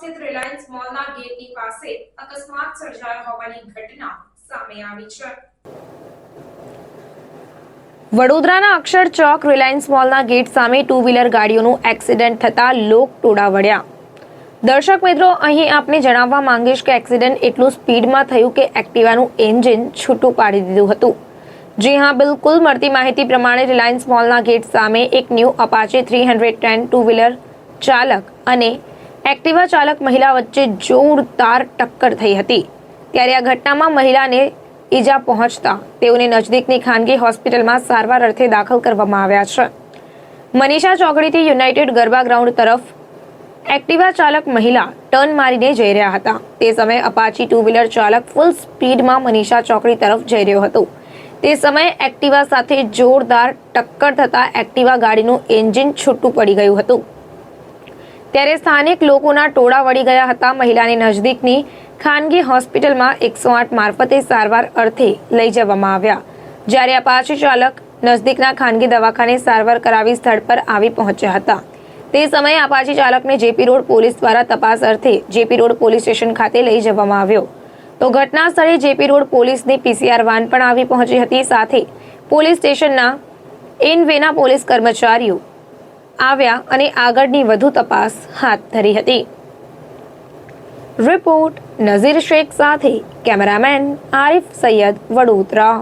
સ્થિત રિલાયન્સ મોલના ગેટની પાસે અકસ્માત સર્જાયો હોવાની ઘટના સામે આવી છે। વડોદરાના અક્ષર ચોક રિલાયન્સ મોલના ગેટ સામે ટુ વ્હીલર ગાડીઓનું એક્સિડન્ટ થતા લોકટોળા વળ્યા। દર્શક મિત્રો, અહીં આપને જણાવવા માંગીશ કે એક્સિડન્ટ એટલું સ્પીડમાં થયું કે એક્ટિવાનું એન્જિન છૂટું પાડી દીધું હતું। જી હા, બિલકુલ મળતી માહિતી પ્રમાણે રિલાયન્સ મોલના ગેટ સામે એક ન્યૂ અપાચે 310 ટુ વ્હીલર ચાલક અને એક્ટિવા ચાલક મહિલા વચ્ચે જોરદાર ટક્કર થઈ હતી। ત્યારે આ ઘટનામાં મહિલાને ઈજા પહોંચતા તેઓને નજદીકની ખાનગી હોસ્પિટલમાં સારવાર અર્થે દાખલ કરવામાં આવ્યા છે। મનીષા ચોકડીથી યુનાઇટેડ ગરબા ગ્રાઉન્ડ તરફ એક્ટિવા ચાલક મહિલા ટર્ન મારીને જઈ રહ્યા હતા। તે સમયે અપાચી ટુ વ્હીલર ચાલક ફૂલ સ્પીડમાં મનીષા ચોકડી તરફ જઈ રહ્યો હતો। તે સમયે એક્ટિવા સાથે જોરદાર ટક્કર થતા એક્ટિવા ગાડીનું એન્જિન છૂટું પડી ગયું હતું। ત્યારે સ્થાનિક લોકોના ટોળા વળી ગયા હતા। મહિલાને નજદીકની ખાનગી હોસ્પિટલમાં 108 મારફતે સારવાર અર્થે લઈ જવામાં આવ્યા। જ્યારે અપાચી ચાલક નજદીકના ખાનગી દવાખાને સારવાર કરાવી સ્થળ પર આવી પહોંચ્યા હતા। તે સમયે અપાચી ચાલકને જેપી રોડ પોલીસ દ્વારા તપાસ અર્થે જેપી રોડ પોલીસ સ્ટેશન ખાતે લઈ જવામાં આવ્યો। તો ઘટના સ્થળે જેપી રોડ પોલીસની પીસીઆર વાન પણ આવી પહોંચી હતી। સાથે પોલીસ સ્ટેશનના એનવેના પોલીસ કર્મચારીઓ આવ્યા અને આગળની વધુ તપાસ હાથ ધરી હતી। રિપોર્ટ નઝીર શેખ સાથે કેમેરામેન આરિફ સૈયદ, વડોદરા।